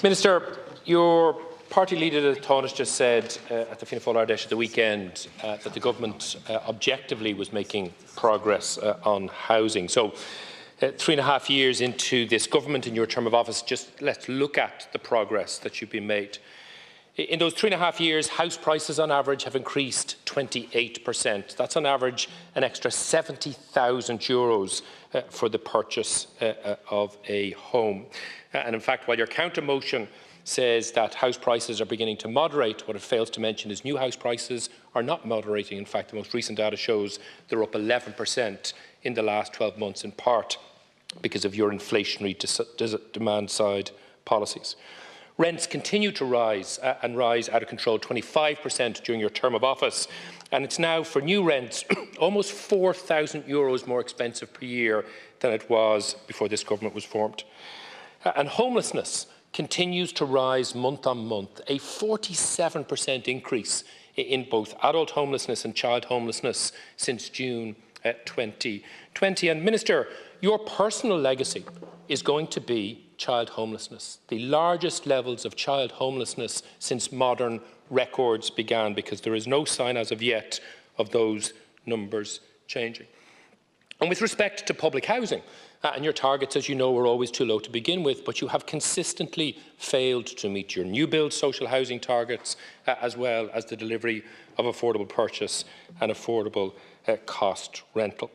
Minister, your party leader, Tánaiste, just said at the Fianna Fáil Ardèche at the weekend that the government objectively was making progress on housing. So, 3.5 years into this government, in your term of office, just let's look at the progress that you've been made. In those 3.5 years, house prices on average have increased 28%. That's on average an extra €70,000 for the purchase of a home. And in fact, while your counter motion says that house prices are beginning to moderate, what it fails to mention is new house prices are not moderating. In fact, the most recent data shows they're up 11% in the last 12 months, in part because of your inflationary demand-side policies. Rents continue to rise and rise out of control, 25% during your term of office. And it's now, for new rents, almost €4,000 more expensive per year than it was before this government was formed. And homelessness continues to rise month on month, a 47% increase in both adult homelessness and child homelessness since June 2020. And Minister, your personal legacy is going to be child homelessness, the largest levels of child homelessness since modern records began, because there is no sign as of yet of those numbers changing. And with respect to public housing, and your targets, as you know, were always too low to begin with, but you have consistently failed to meet your new build social housing targets, as well as the delivery of affordable purchase and affordable cost rental.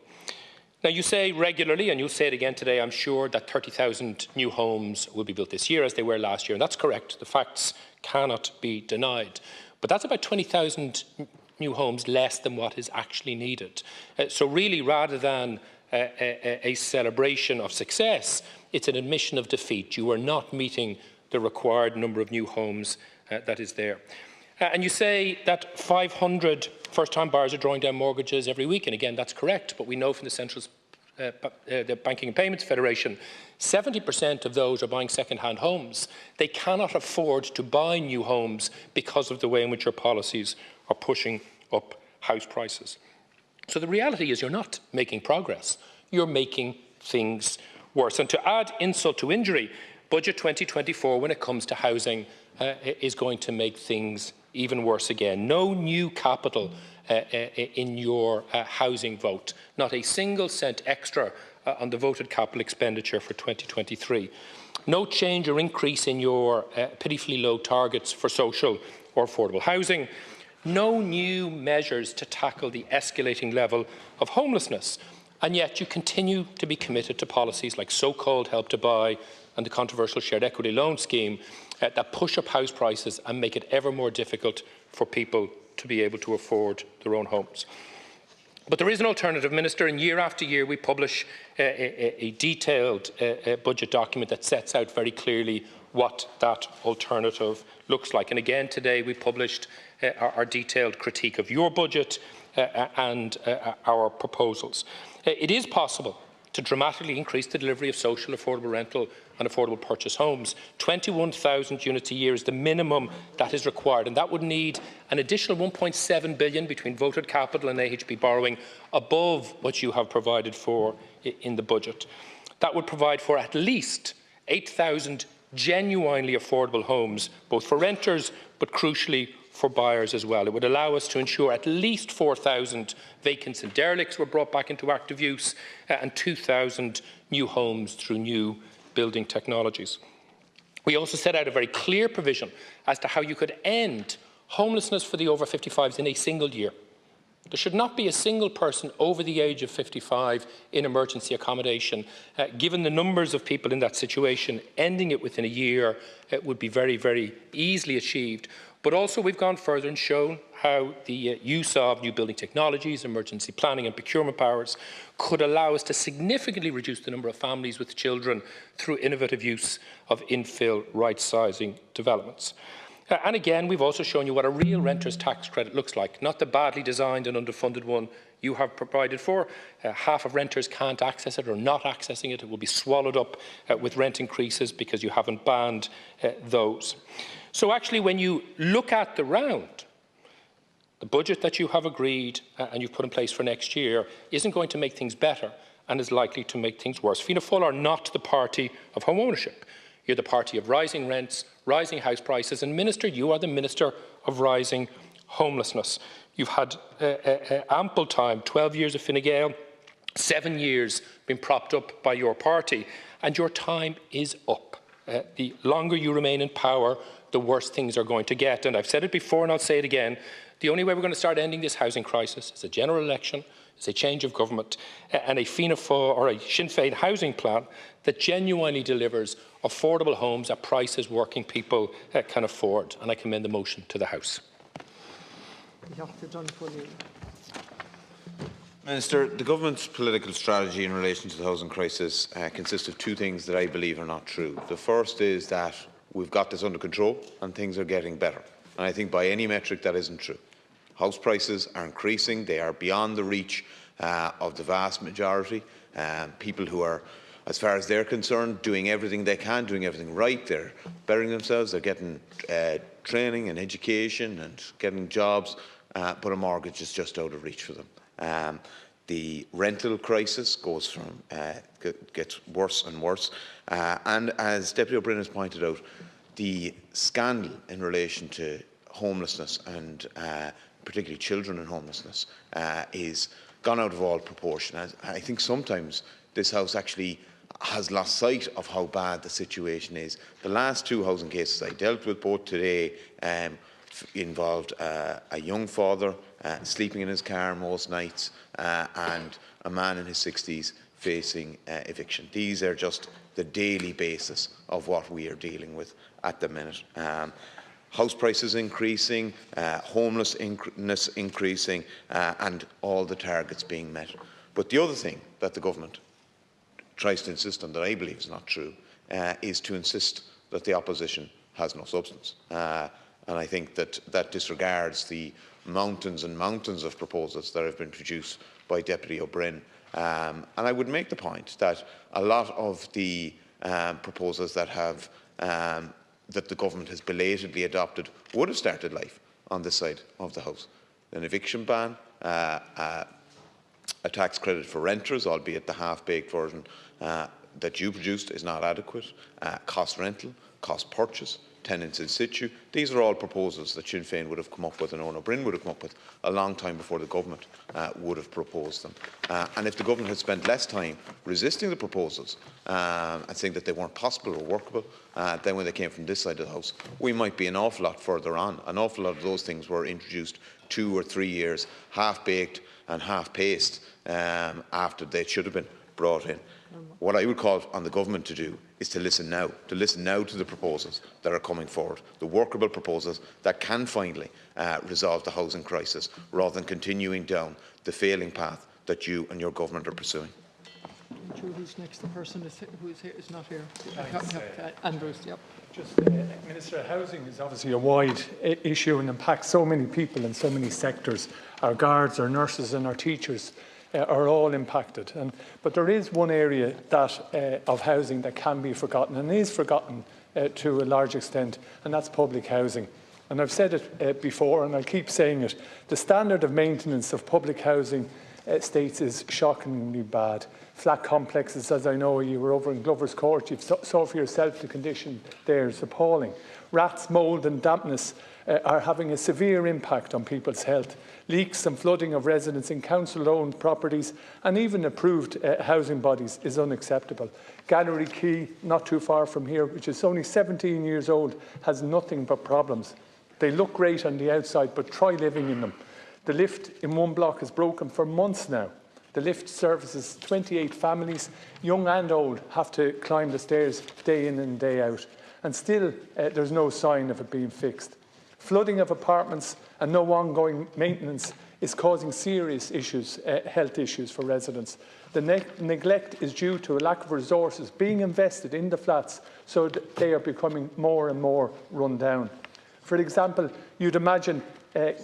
Now, you say regularly, and you'll say it again today, I'm sure, that 30,000 new homes will be built this year, as they were last year. And that's correct. The facts cannot be denied. But that's about 20,000 new homes less than what is actually needed. So really, rather than a celebration of success, it's an admission of defeat. You are not meeting the required number of new homes that is there. And you say that 500 first-time buyers are drawing down mortgages every week. And again, that's correct. But we know from the Banking and Payments Federation, 70% of those are buying second-hand homes. They cannot afford to buy new homes because of the way in which your policies are pushing up house prices. So the reality is you're not making progress. You're making things worse. And to add insult to injury, Budget 2024, when it comes to housing, is going to make things even worse again. No new capital in your housing vote. Not a single cent extra on the voted capital expenditure for 2023. No change or increase in your pitifully low targets for social or affordable housing. No new measures to tackle the escalating level of homelessness. And yet you continue to be committed to policies like so-called Help to Buy and the controversial shared equity loan scheme that push up house prices and make it ever more difficult for people to be able to afford their own homes. But there is an alternative, Minister, and year after year we publish a detailed budget document that sets out very clearly what that alternative looks like. And again today we published our detailed critique of your budget and our proposals. It is possible to dramatically increase the delivery of social, affordable rental and affordable purchase homes. 21,000 units a year is the minimum that is required, and that would need an additional €1.7 billion between voted capital and AHB borrowing above what you have provided for in the budget. That would provide for at least 8,000 genuinely affordable homes, both for renters but crucially for buyers as well. It would allow us to ensure at least 4,000 vacants and derelicts were brought back into active use and 2,000 new homes through new building technologies. We also set out a very clear provision as to how you could end homelessness for the over 55s in a single year. There should not be a single person over the age of 55 in emergency accommodation. Given the numbers of people in that situation, ending it within a year would be very, very easily achieved. But also we've gone further and shown how the use of new building technologies, emergency planning and procurement powers could allow us to significantly reduce the number of families with children through innovative use of infill right-sizing developments. And again, we've also shown you what a real renter's tax credit looks like, not the badly designed and underfunded one you have provided for. Half of renters can't access it or not accessing it. It will be swallowed up with rent increases because you haven't banned those. So actually, when you look at the round, the budget that you have agreed and you've put in place for next year isn't going to make things better and is likely to make things worse. Fianna Fáil are not the party of home ownership. You're the party of rising rents, rising house prices, and Minister, you are the Minister of rising homelessness. You've had ample time, 12 years of Fine Gael, 7 years been propped up by your party, and your time is up. The longer you remain in power, the worse things are going to get. And I've said it before and I'll say it again, the only way we're going to start ending this housing crisis is a general election, is a change of government, and a Fianna Fáil or a Sinn Féin housing plan that genuinely delivers affordable homes at prices working people can afford. And I commend the motion to the House. Minister, the Government's political strategy in relation to the housing crisis consists of two things that I believe are not true. The first is that we've got this under control and things are getting better. And I think by any metric that isn't true. House prices are increasing. They are beyond the reach of the vast majority. People who are, as far as they're concerned, doing everything they can, doing everything right. They're bettering themselves. They're getting training and education and getting jobs, but a mortgage is just out of reach for them. The rental crisis goes from gets worse and worse, and as Deputy O'Brien has pointed out, the scandal in relation to homelessness and particularly children in homelessness is gone out of all proportion. I think sometimes this House actually has lost sight of how bad the situation is. The last two housing cases I dealt with, both today, involved a young father sleeping in his car most nights and a man in his 60s facing eviction. These are just the daily basis of what we are dealing with at the minute. House prices increasing, homelessness increasing, and all the targets being met. But the other thing that the Government tries to insist on that I believe is not true is to insist that the opposition has no substance. And I think that that disregards the mountains and mountains of proposals that have been produced by Deputy O'Brien. And I would make the point that a lot of the proposals that have that the Government has belatedly adopted would have started life on this side of the House. An eviction ban, a tax credit for renters, albeit the half-baked version that you produced is not adequate, cost rental, cost purchase, tenants in situ. These are all proposals that Sinn Féin would have come up with and Eoin Ó Broin would have come up with a long time before the Government would have proposed them. And if the Government had spent less time resisting the proposals and saying that they weren't possible or workable, then when they came from this side of the House, we might be an awful lot further on. An awful lot of those things were introduced 2 or 3 years, half-baked and half-paced after they should have been brought in. What I would call on the Government to do is to listen now to the proposals that are coming forward, the workable proposals that can finally resolve the housing crisis, rather than continuing down the failing path that you and your Government are pursuing. Who's next? The person who is here is not here. Andrews, yep. Just, Minister, housing is obviously a wide issue and impacts so many people in so many sectors. Our guards, our nurses and our teachers are all impacted. But there is one area that, of housing that can be forgotten, and is forgotten to a large extent, and that's public housing. And I've said it before, and I'll keep saying it. The standard of maintenance of public housing estates is shockingly bad. Flat complexes, as I know, you were over in Glover's Court, you saw for yourself the condition there is appalling. Rats, mould and dampness are having a severe impact on people's health. Leaks and flooding of residents in council-owned properties and even approved housing bodies is unacceptable. Gallery Quay, not too far from here, which is only 17 years old, has nothing but problems. They look great on the outside, but try living in them. The lift in one block is broken for months now. The lift services 28 families, young and old, have to climb the stairs day in and day out. And still, there's no sign of it being fixed. Flooding of apartments and no ongoing maintenance is causing serious issues, health issues for residents. The neglect is due to a lack of resources being invested in the flats, so that they are becoming more and more run down. For example, you'd imagine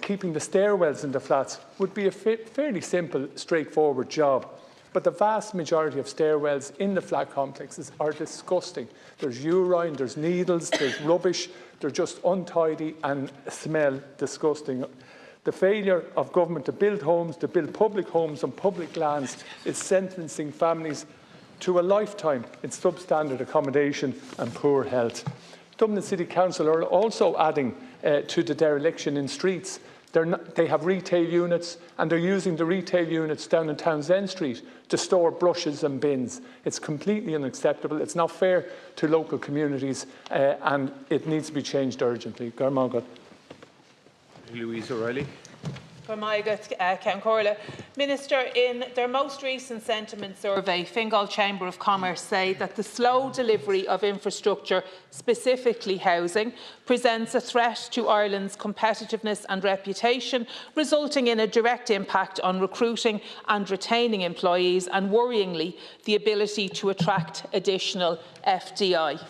keeping the stairwells in the flats would be a fairly simple, straightforward job. But the vast majority of stairwells in the flat complexes are disgusting. There's urine, there's needles, there's rubbish. They're just untidy and smell disgusting. The failure of government to build homes, to build public homes on public lands, is sentencing families to a lifetime in substandard accommodation and poor health. Dublin City Council are also adding to the dereliction in streets. They have retail units, and they're using the retail units down in Townsend Street to store brushes and bins. It's completely unacceptable. It's not fair to local communities, and it needs to be changed urgently. Louise O'Reilly. Minister, in their most recent sentiment survey, Fingal Chamber of Commerce say that the slow delivery of infrastructure, specifically housing, presents a threat to Ireland's competitiveness and reputation, resulting in a direct impact on recruiting and retaining employees and, worryingly, the ability to attract additional FDI.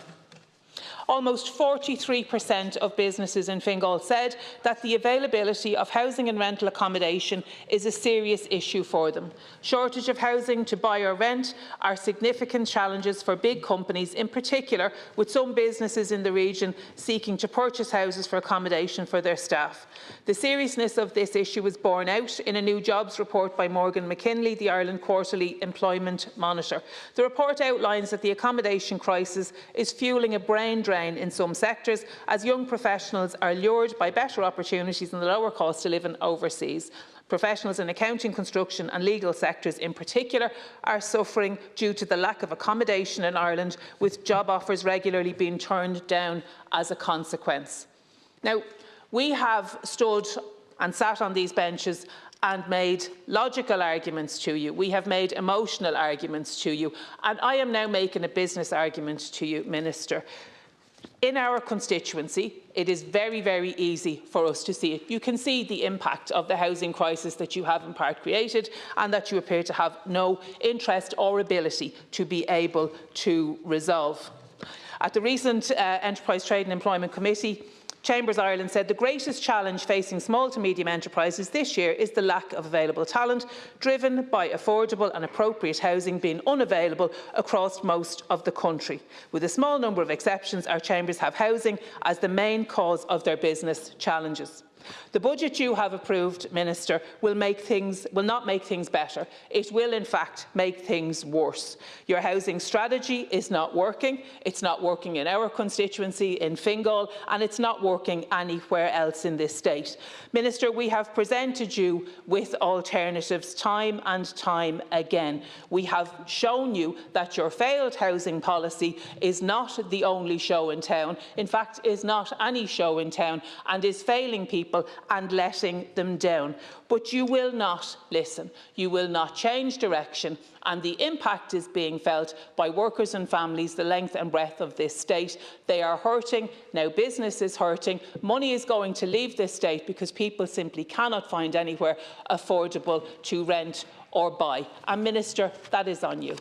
Almost 43% of businesses in Fingal said that the availability of housing and rental accommodation is a serious issue for them. Shortage of housing to buy or rent are significant challenges for big companies, in particular with some businesses in the region seeking to purchase houses for accommodation for their staff. The seriousness of this issue was borne out in a new jobs report by Morgan McKinley, the Ireland Quarterly Employment Monitor. The report outlines that the accommodation crisis is fuelling a brain drain in some sectors as young professionals are lured by better opportunities and the lower cost of living overseas. Professionals in accounting, construction and legal sectors in particular are suffering due to the lack of accommodation in Ireland, with job offers regularly being turned down as a consequence. Now, we have stood and sat on these benches and made logical arguments to you. We have made emotional arguments to you. And I am now making a business argument to you, Minister. In our constituency, it is very, very easy for us to see it. You can see the impact of the housing crisis that you have in part created and that you appear to have no interest or ability to be able to resolve. At the recent Enterprise Trade and Employment Committee, Chambers Ireland said the greatest challenge facing small to medium enterprises this year is the lack of available talent, driven by affordable and appropriate housing being unavailable across most of the country. With a small number of exceptions, our chambers have housing as the main cause of their business challenges. The budget you have approved, Minister, will not make things better. It will, in fact, make things worse. Your housing strategy is not working. It's not working in our constituency in Fingal, and it's not working anywhere else in this state. Minister, we have presented you with alternatives time and time again. We have shown you that your failed housing policy is not the only show in town. In fact, is not any show in town, and is failing people and letting them down. But you will not listen. You will not change direction, and the impact is being felt by workers and families the length and breadth of this state. They are hurting. Now business is hurting. Money is going to leave this state because people simply cannot find anywhere affordable to rent or buy. And Minister, that is on you.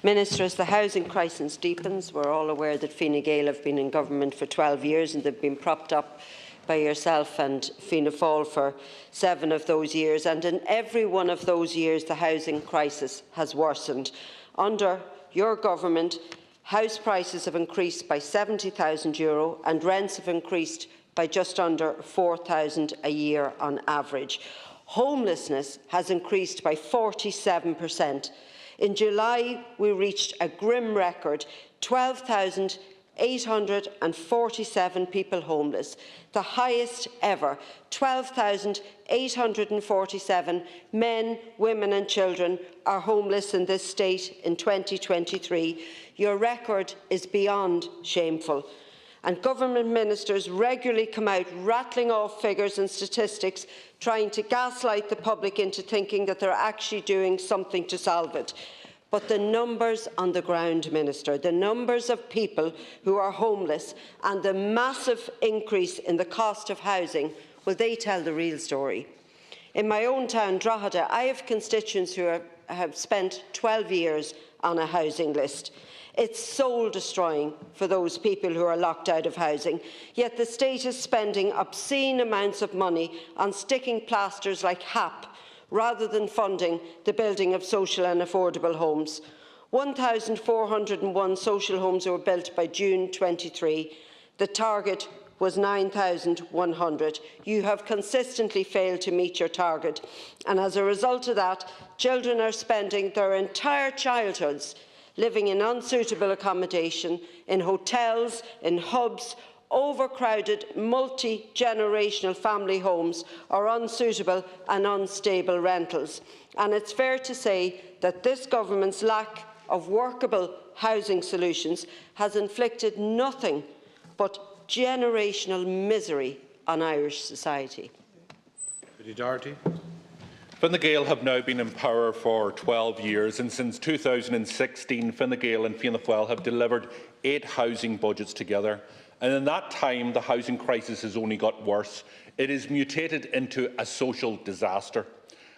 Minister, as the housing crisis deepens, we're all aware that Gael have been in government for 12 years and they've been propped up by yourself and Fianna Fáil for 7 of those years, and in every one of those years the housing crisis has worsened. Under your government, house prices have increased by €70,000 and rents have increased by just under €4,000 a year on average. Homelessness has increased by 47%. In July, we reached a grim record, 12,847 people homeless, the highest ever. 12,847 men, women and children are homeless in this state in 2023. Your record is beyond shameful. And government ministers regularly come out rattling off figures and statistics, trying to gaslight the public into thinking that they're actually doing something to solve it. But the numbers on the ground, Minister, the numbers of people who are homeless and the massive increase in the cost of housing, well, they tell the real story. In my own town, Drogheda, I have constituents who have spent 12 years on a housing list. It's soul-destroying for those people who are locked out of housing, yet the state is spending obscene amounts of money on sticking plasters like HAP, rather than funding the building of social and affordable homes. 1,401 social homes were built by June 23. The target was 9,100. You have consistently failed to meet your target, and as a result of that, children are spending their entire childhoods living in unsuitable accommodation, in hotels, in hubs, overcrowded multi-generational family homes or unsuitable and unstable rentals. And it's fair to say that this government's lack of workable housing solutions has inflicted nothing but generational misery on Irish society. Fine Gael have now been in power for 12 years, and since 2016, Fine Gael and Fianna Fáil have delivered 8 housing budgets together. And in that time, the housing crisis has only got worse. It has mutated into a social disaster.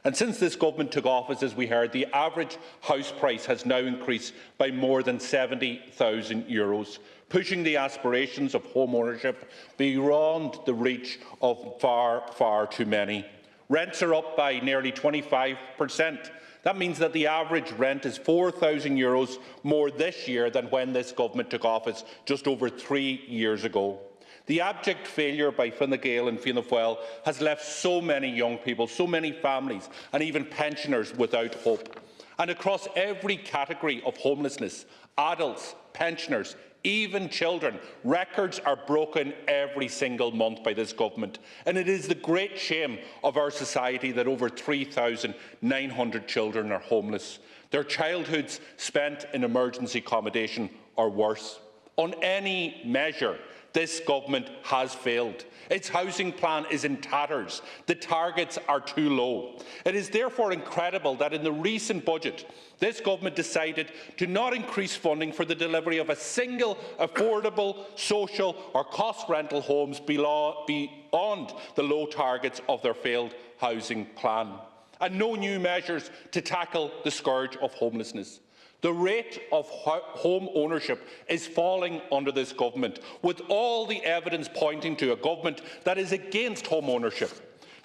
And since this government took office, as we heard, the average house price has now increased by more than €70,000, pushing the aspirations of home ownership beyond the reach of far, far too many. Rents are up by nearly 25%. That means that the average rent is €4,000 more this year than when this government took office just over 3 years ago. The abject failure by Fine Gael and Fianna Fáil has left so many young people, so many families and even pensioners without hope. And across every category of homelessness, adults, pensioners, even children, records are broken every single month by this government. And it is the great shame of our society that over 3,900 children are homeless. Their childhoods spent in emergency accommodation or worse. On any measure, this government has failed. Its housing plan is in tatters. The targets are too low. It is therefore incredible that in the recent budget, this government decided to not increase funding for the delivery of a single affordable, social or cost rental homes beyond the low targets of their failed housing plan, and no new measures to tackle the scourge of homelessness. The rate of home ownership is falling under this government, with all the evidence pointing to a government that is against home ownership.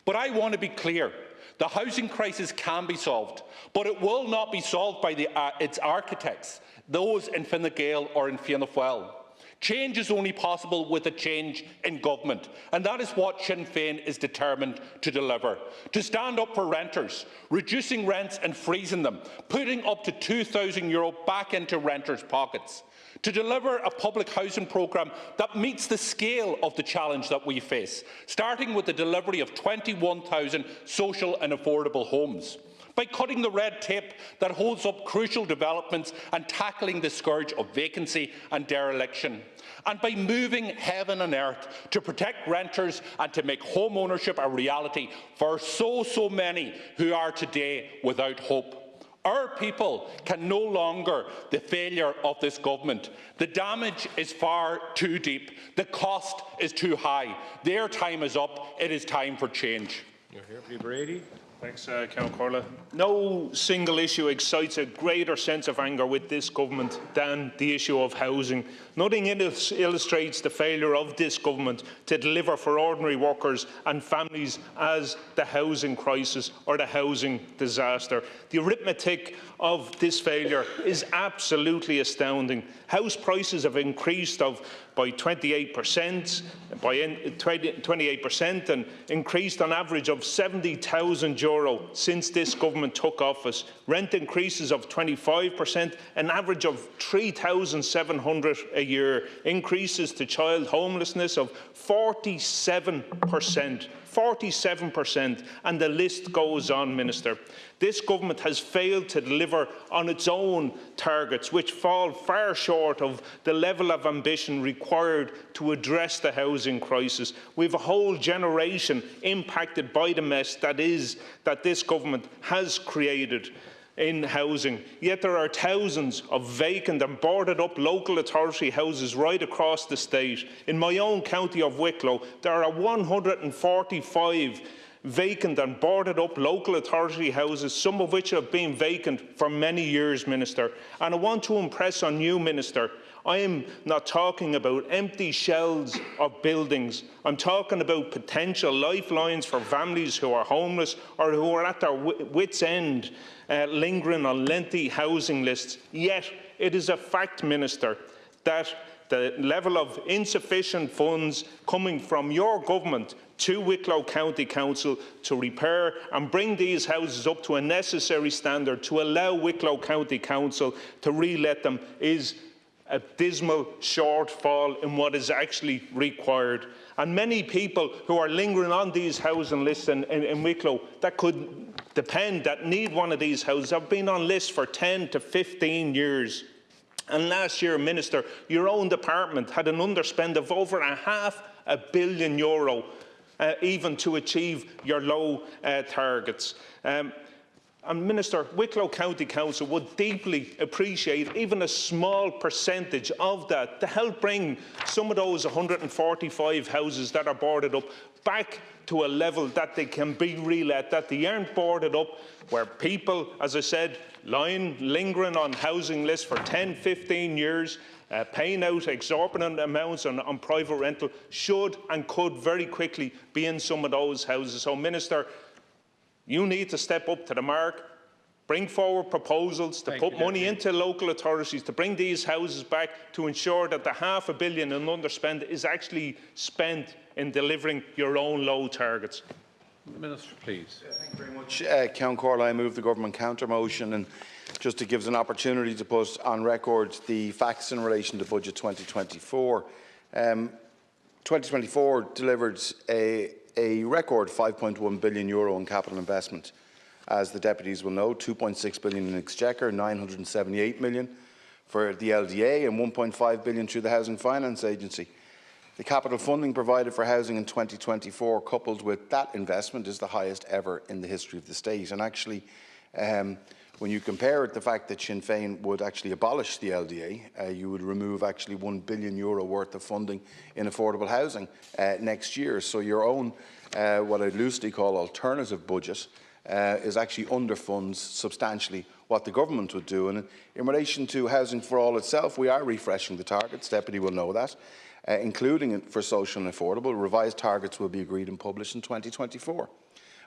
But I want to be clear. The housing crisis can be solved, but it will not be solved by its architects, those in Fine Gael or in Fianna Fáil. Change is only possible with a change in government, and that is what Sinn Féin is determined to deliver. To stand up for renters, reducing rents and freezing them, putting up to €2,000 back into renters' pockets. To deliver a public housing programme that meets the scale of the challenge that we face, starting with the delivery of 21,000 social and affordable homes. By cutting the red tape that holds up crucial developments and tackling the scourge of vacancy and dereliction. And by moving heaven and earth to protect renters and to make home ownership a reality for so many who are today without hope. Our people can no longer the failure of this government. The damage is far too deep. The cost is too high. Their time is up. It is time for change. Thanks, Count Corley. No single issue excites a greater sense of anger with this government than the issue of housing. Nothing illustrates the failure of this government to deliver for ordinary workers and families as the housing crisis or the housing disaster. The arithmetic of this failure is absolutely astounding. House prices have increased by 28%, and increased on average of €70,000 since this government took office. Rent increases of 25%, an average of €3,700 a year. Increases to child homelessness of 47%. 47%, and the list goes on, Minister. This government has failed to deliver on its own targets, which fall far short of the level of ambition required to address the housing crisis. We have a whole generation impacted by the mess that this government has created in housing. Yet there are thousands of vacant and boarded up local authority houses right across the state. In my own county of Wicklow, there are 145 vacant and boarded up local authority houses, some of which have been vacant for many years, Minister. And I want to impress on you, Minister, I am not talking about empty shells of buildings. I'm talking about potential lifelines for families who are homeless or who are at their wits' end, lingering on lengthy housing lists. Yet it is a fact, Minister, that the level of insufficient funds coming from your government to Wicklow County Council to repair and bring these houses up to a necessary standard to allow Wicklow County Council to re-let them is a dismal shortfall in what is actually required. And many people who are lingering on these housing lists in Wicklow that could depend, that need one of these houses, have been on lists for 10 to 15 years. And last year, Minister, your own department had an underspend of over €500 million, even to achieve your low targets. And Minister, Wicklow County Council would deeply appreciate even a small percentage of that to help bring some of those 145 houses that are boarded up back to a level that they can be relet, that they aren't boarded up where people, as I said, lingering on housing lists for 10, 15 years, paying out exorbitant amounts on private rental, should and could very quickly be in some of those houses. So, Minister, you need to step up to the mark, bring forward proposals to put money into local authorities to bring these houses back, to ensure that the €500 million in underspend is actually spent in delivering your own low targets. Minister, please. Thank you very much, Count Corley. I move the government counter motion, and just to give us an opportunity to put on record the facts in relation to budget 2024. 2024 delivered a record €5.1 billion in capital investment. As the deputies will know, €2.6 billion in Exchequer, €978 million for the LDA and €1.5 billion through the Housing Finance Agency. The capital funding provided for housing in 2024, coupled with that investment, is the highest ever in the history of the state. And actually, when you compare it, the fact that Sinn Féin would actually abolish the LDA, you would remove actually €1 billion worth of funding in affordable housing next year. So your own, what I loosely call alternative budget, is actually underfunds substantially what the government would do. And in relation to Housing for All itself, we are refreshing the targets. Deputy will know that, including for social and affordable. Revised targets will be agreed and published in 2024.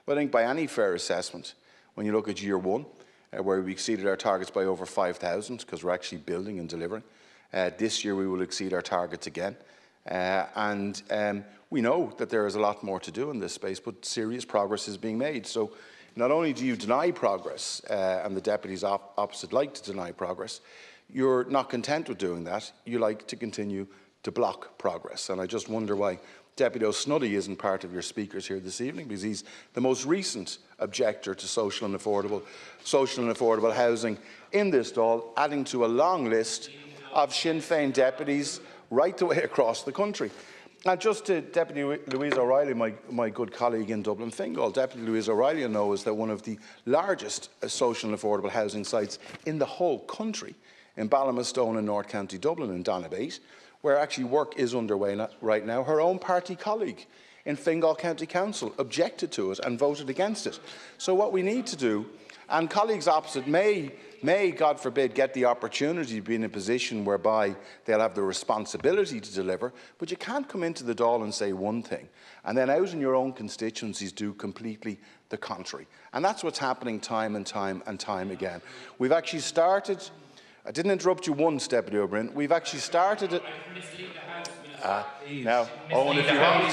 But I think by any fair assessment, when you look at year one, where we exceeded our targets by over 5,000, because we're actually building and delivering. This year we will exceed our targets again. We know that there is a lot more to do in this space, but serious progress is being made. So not only do you deny progress, and the deputies opposite like to deny progress, you're not content with doing that. You like to continue to block progress. And I just wonder why Deputy O'Snuddy isn't part of your speakers here this evening, because he's the most recent objector to social and affordable housing in this Dáil, adding to a long list of Sinn Féin deputies right the way across the country. And just to Deputy Louise O'Reilly, my good colleague in Dublin Fingal, Deputy Louise O'Reilly knows that one of the largest social and affordable housing sites in the whole country, in Ballinamastone in North County Dublin in Donabate, where actually work is underway right now, her own party colleague in Fingal County Council objected to it and voted against it. So what we need to do, and colleagues opposite may, God forbid, get the opportunity to be in a position whereby they'll have the responsibility to deliver, but you can't come into the Dáil and say one thing, and then out in your own constituencies do completely the contrary. And that's what's happening time and time and time again. We've actually started... I didn't interrupt you once, Deputy O'Brien. We've actually started it. Now, Owen, if you want me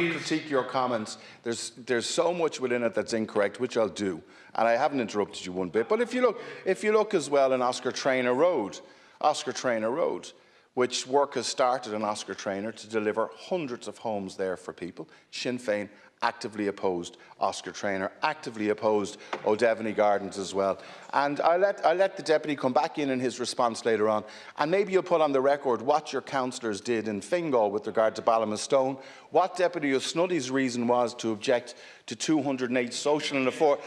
to critique your comments, there's so much within it that's incorrect, which I'll do, and I haven't interrupted you one bit. But if you look as well in Oscar Traynor Road, which work has started in Oscar Traynor to deliver hundreds of homes there for people. Sinn Féin actively opposed Oscar Traynor, actively opposed O'Devany Gardens as well. And I'll let the Deputy come back in his response later on, and maybe you'll put on the record what your councillors did in Fingal with regard to Ballinamastone, what Deputy O'Snuddy's reason was to object to 208 social and affordable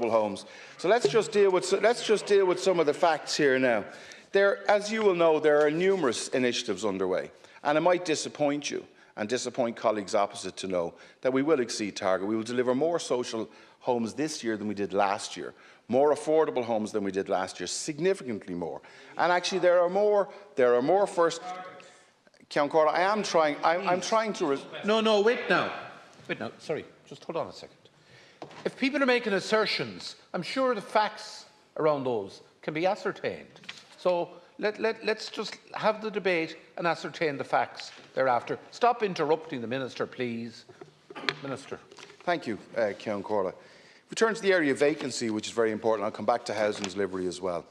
homes. So let's just deal with some of the facts here now. As you will know, there are numerous initiatives underway, and it might disappoint you and disappoint colleagues opposite to know that we will exceed target. We will deliver more social homes this year than we did last year, more affordable homes than we did last year, significantly more. And actually, there are more first. Count Corley, I'm trying to. No, wait now. Sorry, just hold on a second. If people are making assertions, I'm sure the facts around those can be ascertained. So let's just have the debate and ascertain the facts thereafter. Stop interrupting the Minister, please. Minister. Thank you, Ceann Comhairle. If we turn to the area of vacancy, which is very important, I'll come back to housing delivery as well.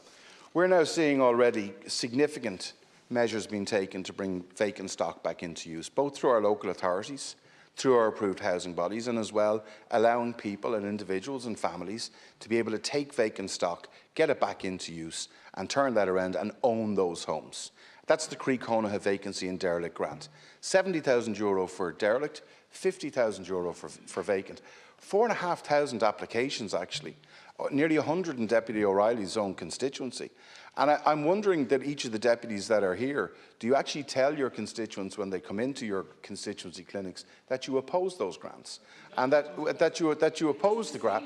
We're now seeing already significant measures being taken to bring vacant stock back into use, both through our local authorities, through our approved housing bodies, and as well allowing people and individuals and families to be able to take vacant stock, get it back into use and turn that around and own those homes. That's the Croí Cónaithe vacancy and derelict grant. €70,000 for derelict, €50,000 for vacant. 4,500 applications actually, nearly 100 in Deputy O'Reilly's own constituency. And I'm wondering that each of the deputies that are here, do you actually tell your constituents when they come into your constituency clinics that you oppose those grants and that you oppose the grant?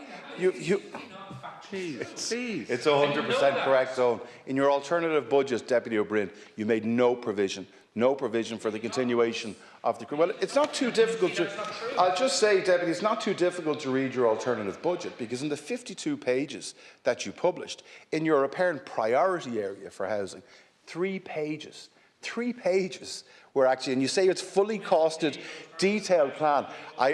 It's 100% correct, Zone. In your alternative budget, Deputy O'Brien, you made no provision for the continuation of the. Well, it's not too difficult to. I'll just say, Deputy, it's not too difficult to read your alternative budget, because in the 52 pages that you published, in your apparent priority area for housing, 3 pages were actually, and you say it's fully costed, detailed plan.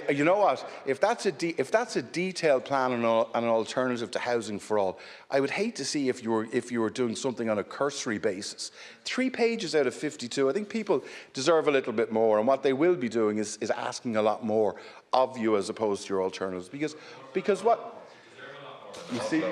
You know what? If that's a detailed plan and an alternative to housing for all, I would hate to see if you were doing something on a cursory basis. 3 pages out of 52. I think people deserve a little bit more, and what they will be doing is asking a lot more of you as opposed to your alternatives. Because what you see.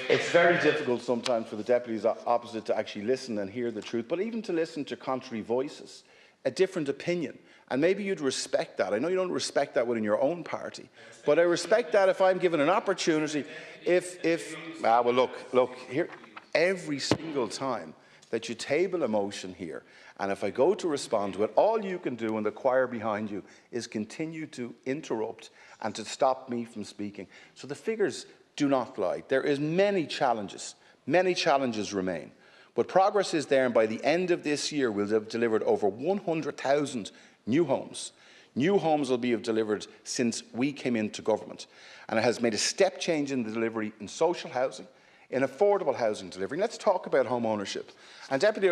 It's very difficult sometimes for the deputies opposite to actually listen and hear the truth, but even to listen to contrary voices, a different opinion. And maybe you'd respect that. I know you don't respect that within your own party, but I respect that if I'm given an opportunity. Well, look here, every single time that you table a motion here, and if I go to respond to it, all you can do, and the choir behind you, is continue to interrupt and to stop me from speaking. So the figures do not lie. There is many challenges remain, but progress is there, and by the end of this year we'll have delivered over 100,000 new homes. New homes will be delivered since we came into government, and it has made a step change in the delivery in social housing, in affordable housing delivery. Let's talk about home ownership. And Deputy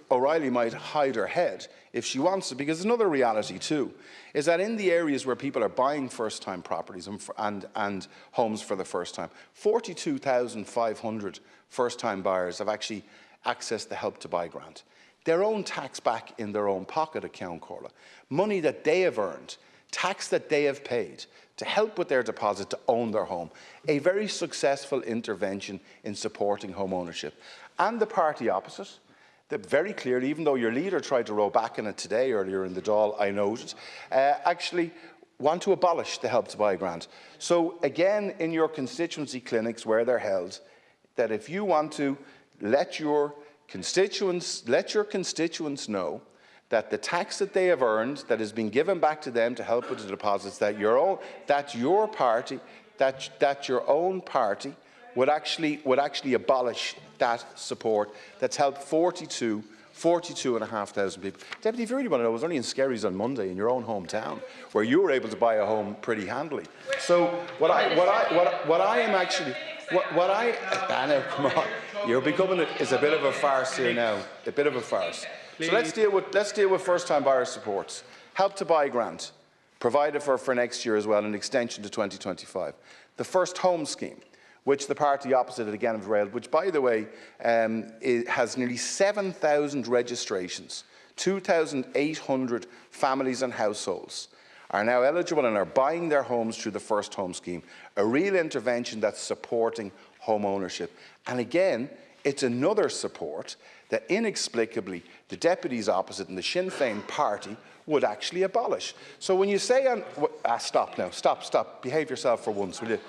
O'Reilly might hide her head if she wants to, because another reality too is that in the areas where people are buying first-time properties and homes for the first time, 42,500 first-time buyers have actually accessed the Help to Buy grant. Their own tax back in their own pocket at Ceann Comhairle, money that they have earned, tax that they have paid to help with their deposit to own their home. A very successful intervention in supporting home ownership. And the party opposite, that very clearly, even though your leader tried to row back in it today earlier in the Dáil, I noted, actually want to abolish the Help to Buy grant. So again, in your constituency clinics where they're held, that if you want to let your constituents know that the tax that they have earned, that has been given back to them to help with the deposits, that your own party would actually abolish that support that's helped 42,500 people. Deputy, if you really want to know, I was only in Skerries on Monday in your own hometown, where you were able to buy a home pretty handily. So what I come on, you're becoming is a bit of a farce here now, a bit of a farce. So let's deal with first-time buyer supports. Help to Buy grant, provided for next year as well, an extension to 2025. The First Home Scheme, which the party opposite again have railed, which, by the way, has nearly 7,000 registrations. 2,800 families and households are now eligible and are buying their homes through the First Home Scheme, a real intervention that's supporting home ownership. And again, it's another support that inexplicably the deputies opposite and the Sinn Féin party would actually abolish. So when you say, stop now, stop, behave yourself for once, will you?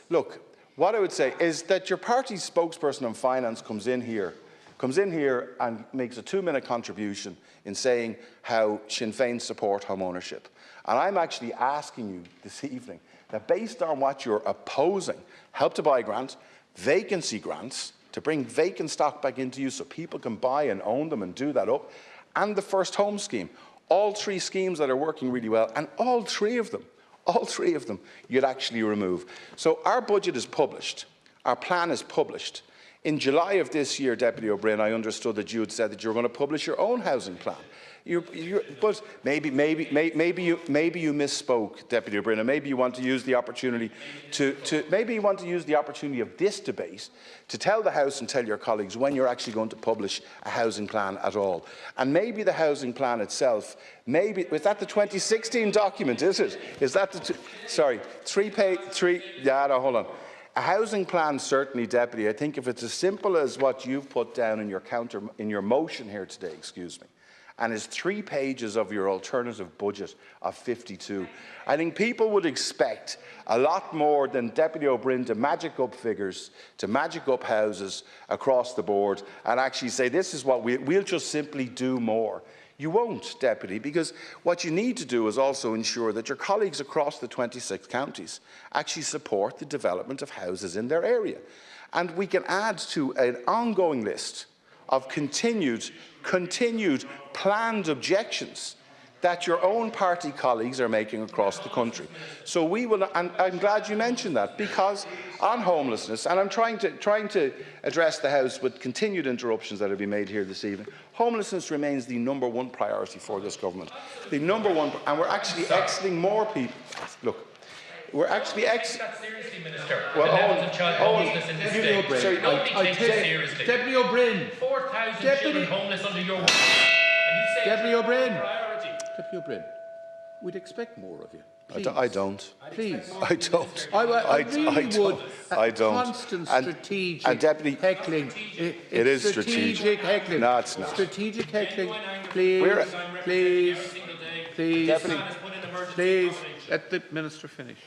Look, what I would say is that your party's spokesperson on finance comes in here and makes a 2-minute contribution in saying how Sinn Féin support home ownership. And I'm actually asking you this evening that based on what you're opposing, Help to Buy grant, vacancy grants, to bring vacant stock back into use so people can buy and own them and do that up, and the First Home Scheme, all 3 schemes that are working really well, and all three of them you'd actually remove. So our budget is published, our plan is published. In July of this year, Deputy O'Brien, I understood that you had said that you were going to publish your own housing plan. But maybe you misspoke, Deputy O'Brien, and maybe you want to use the opportunity of this debate to tell the House and tell your colleagues when you're actually going to publish a housing plan at all. And maybe the housing plan itself, was that the 2016 document, is it? Is that the, sorry, hold on. A housing plan, certainly, Deputy. I think if it's as simple as what you've put down in your motion here today, excuse me, and is 3 pages of your alternative budget of 52, I think people would expect a lot more than Deputy O'Brien to magic up figures, to magic up houses across the board, and actually say this is what we'll just simply do more. You won't, Deputy, because what you need to do is also ensure that your colleagues across the 26 counties actually support the development of houses in their area. And we can add to an ongoing list of continued planned objections that your own party colleagues are making across the country. So we will, and I'm glad you mentioned that, because on homelessness, and I'm trying to address the House with continued interruptions that have been made here this evening, homelessness remains the #1 priority for this government. The #1, and we're actually exiting more people. Look, we're actually exiting. Well, Deputy O'Brien. 4,000 children homeless under your watch. Deputy O'Brien. Deputy O'Brien, we'd expect more of you. I don't. Please. I don't. I really would. I don't. Constant strategic heckling. It is strategic heckling. No, it's not. Strategic heckling. Please. Please. Let the Minister finish.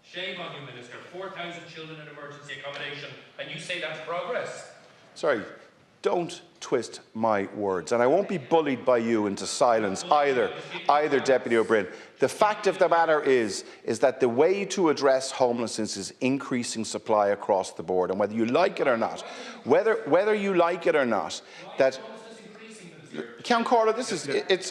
Shame on you, Minister. 4,000 children in emergency accommodation, and you say that's progress? Sorry, don't twist my words, and I won't be bullied by you into silence either, Deputy O'Brien. The fact of the matter is that the way to address homelessness is increasing supply across the board, and whether you like it or not, whether you like it or not, that Count Corda,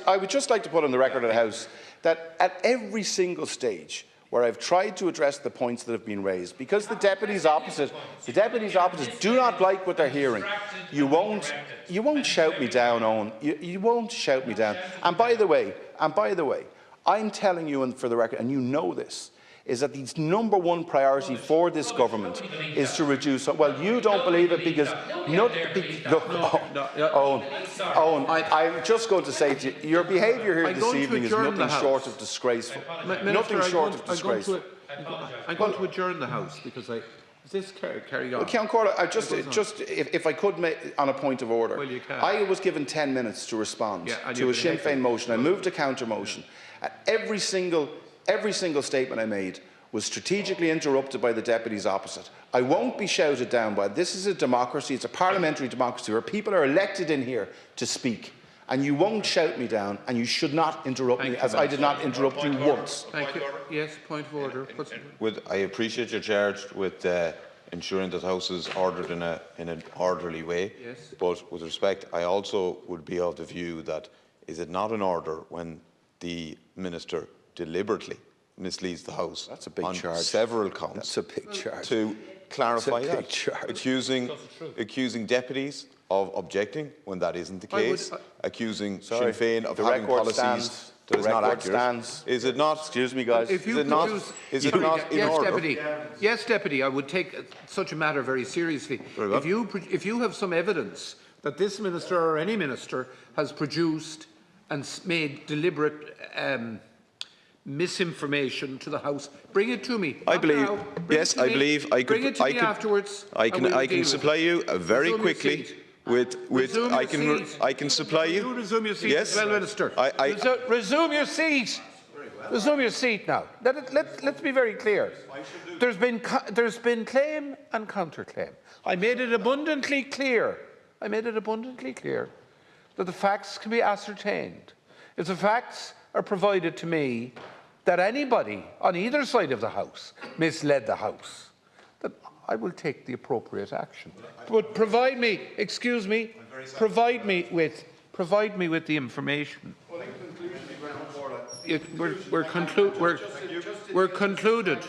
I would just like to put on the record of the House that at every single stage where I've tried to address the points that have been raised, because the deputies opposite do not like what they're hearing. You won't shout me down, Owen. You won't shout me down. And by the way, I'm telling you, and for the record, and you know this, is that the #1 priority for this government is to reduce. Well, you don't believe it because Owen, I'm just going to say to you, your behaviour here this evening is nothing short of disgraceful. Nothing short of disgraceful. I'm going to adjourn the House because Is this carried on? Well, Count Corda, if I could make on a point of order, well, you can. I was given 10 minutes to respond to a Sinn Féin motion. I moved a counter motion. Every single statement I made was strategically interrupted by the deputies opposite. I won't be shouted down by it. This is a democracy. It's a parliamentary democracy where people are elected in here to speak. And you won't shout me down, and you should not interrupt me, as I did not interrupt you once. Thank you. Yes, point of order. I appreciate your charge with ensuring that the House is ordered in an orderly way. Yes. But with respect, I also would be of the view that is it not in order when the Minister deliberately misleads the House That's a big on charge. several counts? That's a big charge. To clarify That's a big that, charge. accusing deputies of objecting when that isn't the case, accusing Sinn Féin of having policies that is not accurate. Is it not? Excuse me, guys. Is it not in order? Yes, Deputy. I would take such a matter very seriously. If you have some evidence that this minister or any minister has produced and made deliberate misinformation to the House, bring it to me. I believe. Yes, I believe I could. Bring it to me afterwards. I can supply you very quickly. I can supply you. You resume your seat, yes, well, Minister. Resume your seat. Resume your seat now. Let's be very clear. There's been claim and counterclaim. I made it abundantly clear. That the facts can be ascertained. If the facts are provided to me that anybody on either side of the House misled the House, then I will take the appropriate action. But provide me with the information. Well, in conclusion, We're concluded.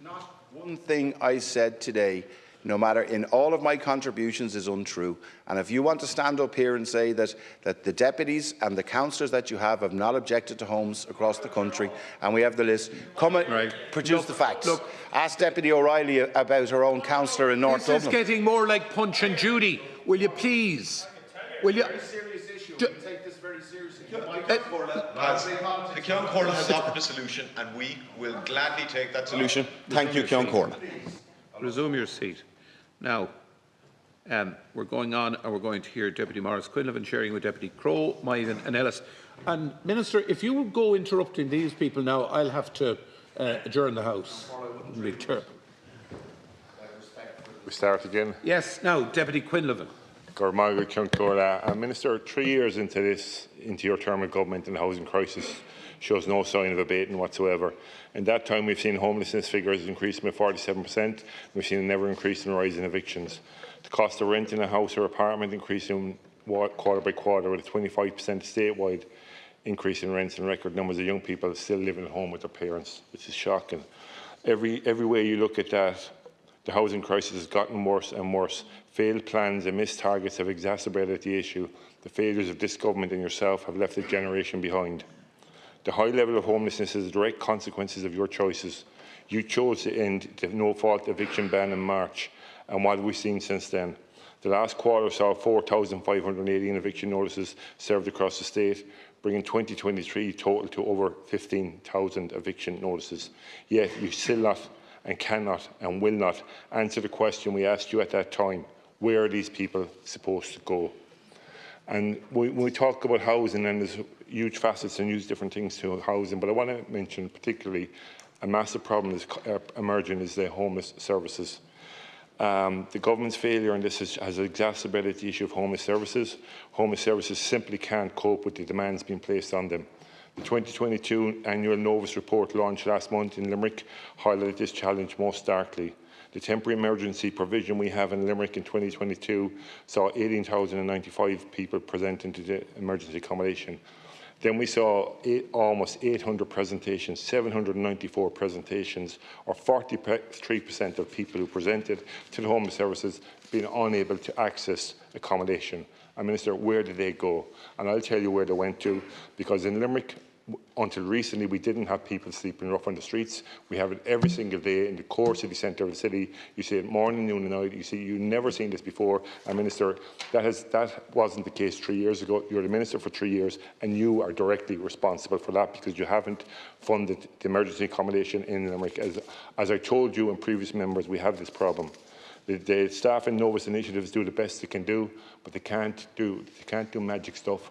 Not one thing I said today no matter in all of my contributions, is untrue. And if you want to stand up here and say that the deputies and the councillors that you have not objected to homes across the country, and we have the list, come and produce the facts. Look, ask Deputy O'Reilly about her own councillor in North Dublin. This is getting more like Punch and Judy. Will you please? Will you? Very serious issue. We take this very seriously. The Ceann Corla has offered a solution, and we will gladly take that solution. Thank you, Ceann Corla. Resume your seat. Now, we're going on, and we're going to hear Deputy Maurice Quinlivan sharing with Deputy Crowe, Myvan and Ellis. And Minister, if you will go interrupting these people now, I'll have to adjourn the House. We start again. Yes. Now, Deputy Quinlivan. Minister, 3 years into your term of government, and the housing crisis shows no sign of abating whatsoever. In that time, we've seen homelessness figures increase by 47%. We've seen a never-increasing rise in evictions. The cost of renting a house or apartment increasing quarter by quarter, with a 25% statewide increase in rents, and record numbers of young people still living at home with their parents, which is shocking. Every way you look at that, the housing crisis has gotten worse and worse. Failed plans and missed targets have exacerbated the issue. The failures of this government and yourself have left a generation behind. The high level of homelessness is a direct consequence of your choices. You chose to end the no-fault eviction ban in March, and what have we seen since then? The last quarter saw 4,518 eviction notices served across the state, bringing 2023 total to over 15,000 eviction notices. Yet you still not and cannot and will not answer the question we asked you at that time: where are these people supposed to go? And when we talk about housing, and there's huge facets and huge different things to housing, but I want to mention particularly a massive problem is emerging is the homeless services. The government's failure in this has exacerbated the issue of homeless services. Homeless services simply can't cope with the demands being placed on them. The 2022 annual Novus report launched last month in Limerick highlighted this challenge most starkly. The temporary emergency provision we have in Limerick in 2022 saw 18,095 people presenting to the emergency accommodation. Then we saw almost 800 presentations, 794 presentations, or 43% of people who presented to the homeless services being unable to access accommodation. And Minister, where did they go? And I'll tell you where they went to, because in Limerick, until recently, we didn't have people sleeping rough on the streets. We have it every single day in the core city centre of the city. You see it morning, noon and night. You've never seen this before. And Minister, that wasn't the case 3 years ago. You're the Minister for 3 years, and you are directly responsible for that, because you haven't funded the emergency accommodation in Limerick. As I told you and previous members, we have this problem. The staff in Novus initiatives do the best they can do, but they can't do magic stuff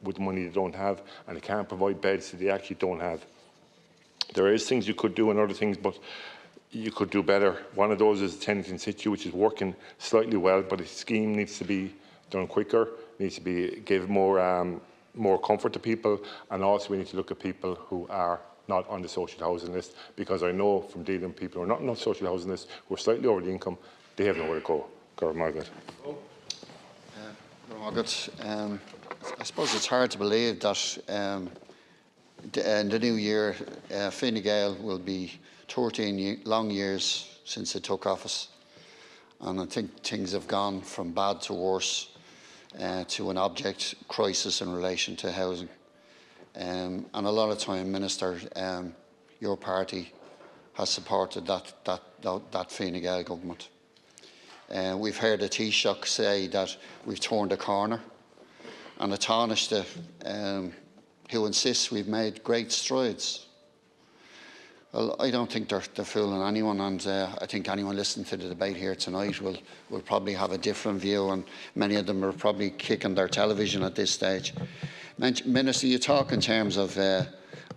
with money they don't have, and they can't provide beds that they actually don't have. There is things you could do and other things, but you could do better. One of those is tenant in situ, which is working slightly well, but the scheme needs to be done quicker, needs to be give more comfort to people, and also we need to look at people who are not on the social housing list, because I know from dealing with people who are not on the social housing list, who are slightly over the income, they have nowhere to go. Gov't. I suppose it's hard to believe that in the new year, Fine Gael will be 13 long years since it took office. And I think things have gone from bad to worse to an abject crisis in relation to housing. And a lot of time, Minister, your party has supported that Fine Gael government. We've heard the Taoiseach say that we've turned a corner, and the Taoiseach who insists we've made great strides. Well, I don't think they're fooling anyone, and I think anyone listening to the debate here tonight will probably have a different view, and many of them are probably kicking their television at this stage. Minister, you talk in terms of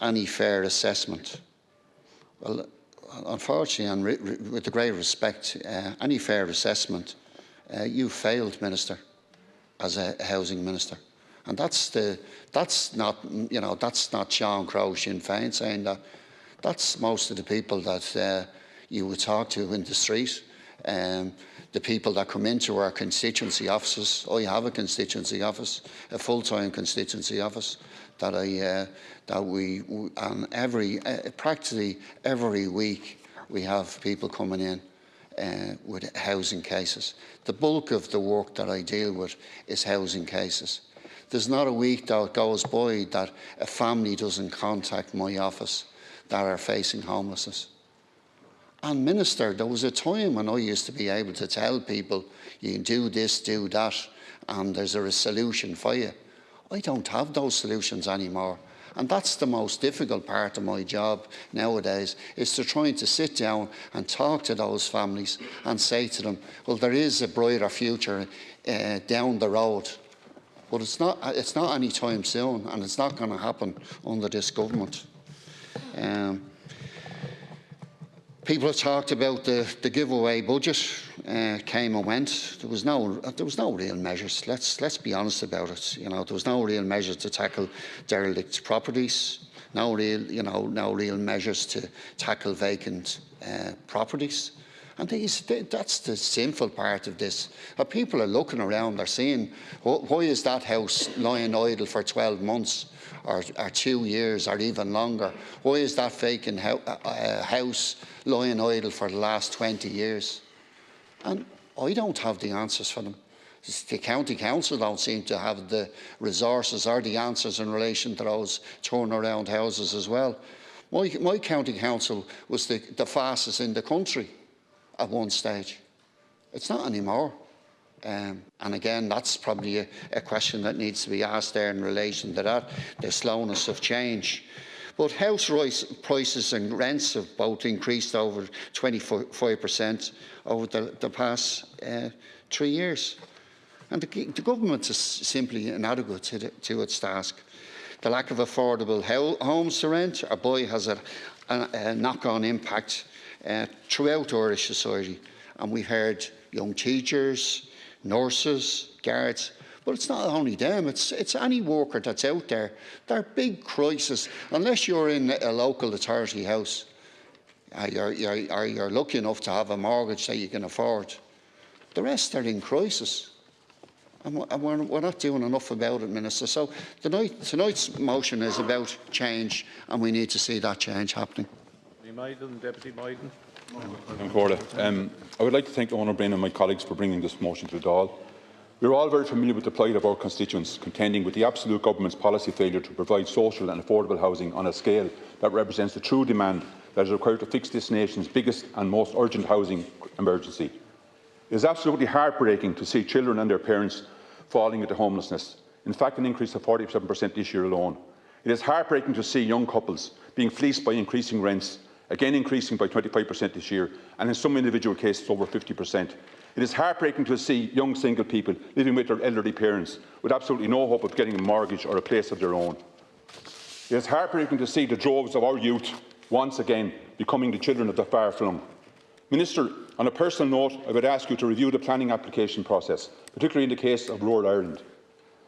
any fair assessment. Well, unfortunately, and with the great respect, any fair assessment, you failed, Minister, as a housing minister, and that's not Sean Crowe, Sinn Féin saying that. That's most of the people that you would talk to in the street, the people that come into our constituency offices. I have a constituency office, a full-time constituency office that we practically every week we have people coming in with housing cases. The bulk of the work that I deal with is housing cases. There's not a week that goes by that a family doesn't contact my office that are facing homelessness. And Minister, there was a time when I used to be able to tell people, you can do this, do that, and there's a solution for you. I don't have those solutions anymore. And that's the most difficult part of my job nowadays, is to trying to sit down and talk to those families and say to them, well, there is a brighter future down the road. But it's not any time soon, and it's not going to happen under this government. People have talked about the giveaway budget came and went. There was no real measures. Let's be honest about it. You know, there was no real measures to tackle derelict properties. No real measures to tackle vacant properties. And that's the sinful part of this. People are looking around, they're seeing, why is that house lying idle for 12 months or 2 years or even longer? Why is that vacant house lying idle for the last 20 years? And I don't have the answers for them. The County Council don't seem to have the resources or the answers in relation to those turnaround houses as well. My County Council was the fastest in the country at one stage. It's not anymore. And again, that's probably a question that needs to be asked there in relation to that, the slowness of change. But house prices and rents have both increased over 25% over the past 3 years. And the government is simply inadequate to its task. The lack of affordable homes to rent or buy has a knock-on impact throughout Irish society. And we've heard young teachers, nurses, guards, but it's not only them, it's any worker that's out there. They're big crisis. Unless you're in a local authority house, you're lucky enough to have a mortgage that you can afford. The rest are in crisis. And we're not doing enough about it, Minister. So tonight's motion is about change, and we need to see that change happening. Deputy Biden. I would like to thank Eoin O'Brien and my colleagues for bringing this motion to the Dáil. We are all very familiar with the plight of our constituents, contending with the absolute government's policy failure to provide social and affordable housing on a scale that represents the true demand that is required to fix this nation's biggest and most urgent housing emergency. It is absolutely heartbreaking to see children and their parents falling into homelessness. In fact, an increase of 47% this year alone. It is heartbreaking to see young couples being fleeced by increasing rents, again increasing by 25% this year, and in some individual cases over 50%. It is heartbreaking to see young single people living with their elderly parents with absolutely no hope of getting a mortgage or a place of their own. It is heartbreaking to see the droves of our youth once again becoming the children of the far-flung. Minister, on a personal note, I would ask you to review the planning application process, particularly in the case of rural Ireland.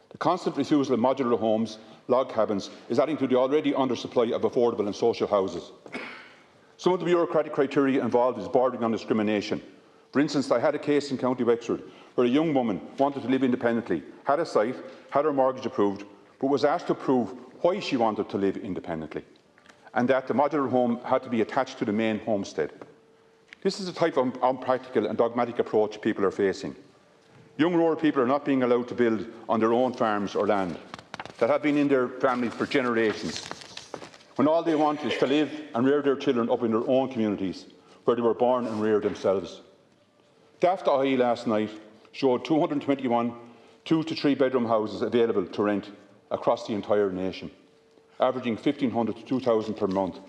The constant refusal of modular homes, log cabins, is adding to the already undersupply of affordable and social houses. Some of the bureaucratic criteria involved is bordering on discrimination. For instance, I had a case in County Wexford where a young woman wanted to live independently, had a site, had her mortgage approved, but was asked to prove why she wanted to live independently, and that the modular home had to be attached to the main homestead. This is the type of unpractical and dogmatic approach people are facing. Young rural people are not being allowed to build on their own farms or land that have been in their families for generations, when all they want is to live and rear their children up in their own communities where they were born and reared themselves. Daft.ie last night showed 221 2- to 3-bedroom houses available to rent across the entire nation, averaging $1,500 to $2,000 per month.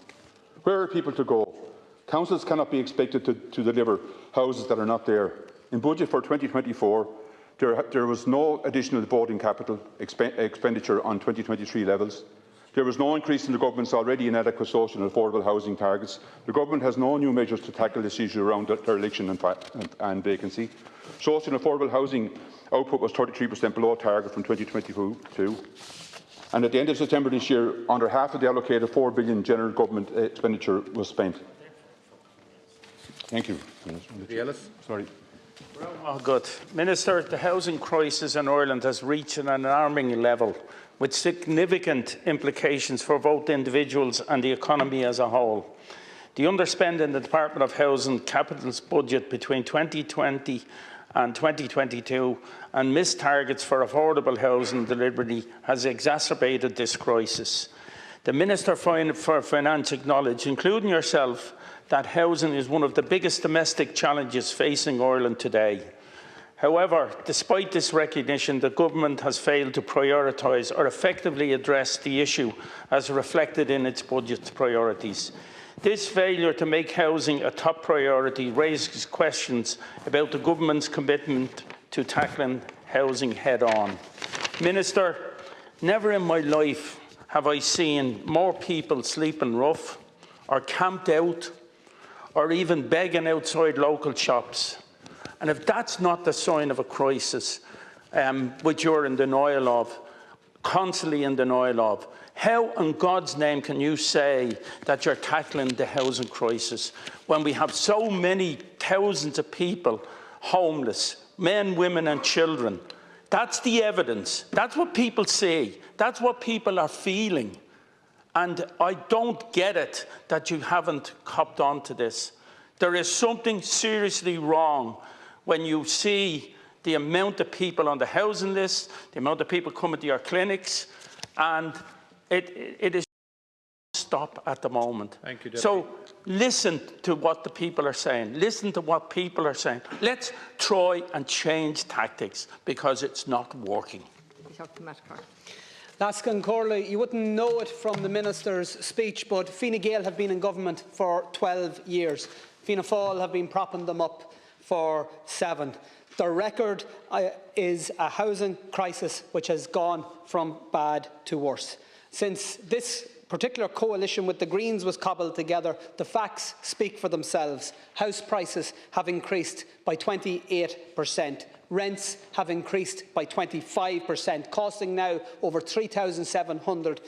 Where are people to go? Councils cannot be expected to deliver houses that are not there. In budget for 2024, there was no additional voting capital expenditure on 2023 levels. There was no increase in the government's already inadequate social and affordable housing targets. The government has no new measures to tackle this issue around derelict and vacancy. Social and affordable housing output was 33% below target from 2022. And at the end of September this year, under half of the allocated $4 billion general government expenditure was spent. Thank you. Sorry. Oh, good. Minister, the housing crisis in Ireland has reached an alarming level, with significant implications for both individuals and the economy as a whole. The underspend in the Department of Housing Capital's budget between 2020 and 2022 and missed targets for affordable housing delivery has exacerbated this crisis. The Minister for Finance acknowledged, including yourself, that housing is one of the biggest domestic challenges facing Ireland today. However, despite this recognition, the Government has failed to prioritise or effectively address the issue as reflected in its budget priorities. This failure to make housing a top priority raises questions about the Government's commitment to tackling housing head-on. Minister, never in my life have I seen more people sleeping rough or camped out or even begging outside local shops. And if that's not the sign of a crisis, which you're in denial of, constantly in denial of, how in God's name can you say that you're tackling the housing crisis when we have so many thousands of people homeless, men, women and children? That's the evidence. That's what people see. That's what people are feeling. And I don't get it that you haven't copped on to this. There is something seriously wrong when you see the amount of people on the housing list, the amount of people coming to your clinics, and it is stop at the moment. Thank you, Deputy. So listen to what the people are saying. Listen to what people are saying. Let's try and change tactics because it's not working. Lascan Corley, you wouldn't know it from the Minister's speech, but Fine Gael have been in government for 12 years. Fianna Fáil have been propping them up for 7. Their record is a housing crisis which has gone from bad to worse. Since this particular coalition with the Greens was cobbled together, the facts speak for themselves. House prices have increased by 28%. Rents have increased by 25%, costing now over €3,700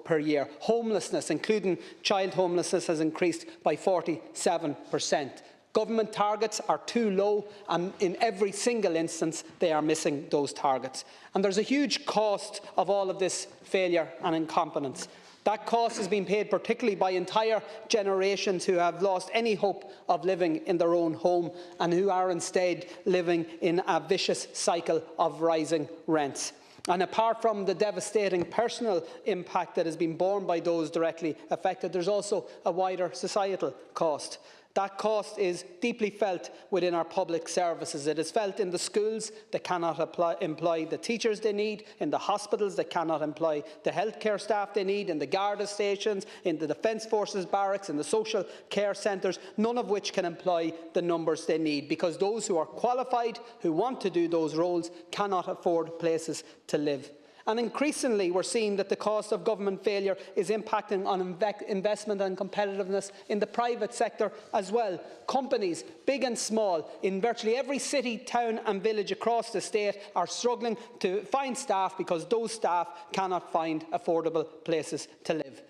per year. Homelessness, including child homelessness, has increased by 47%. Government targets are too low, and in every single instance they are missing those targets. And there's a huge cost of all of this failure and incompetence. That cost has been paid particularly by entire generations who have lost any hope of living in their own home and who are instead living in a vicious cycle of rising rents. And apart from the devastating personal impact that has been borne by those directly affected, there's also a wider societal cost. That cost is deeply felt within our public services. It is felt in the schools that cannot employ the teachers they need, in the hospitals that cannot employ the healthcare staff they need, in the Garda stations, in the Defence Forces barracks, in the social care centres, none of which can employ the numbers they need, because those who are qualified, who want to do those roles, cannot afford places to live. And increasingly, we're seeing that the cost of government failure is impacting on investment and competitiveness in the private sector as well. Companies, big and small, in virtually every city, town and village across the state are struggling to find staff because those staff cannot find affordable places to live.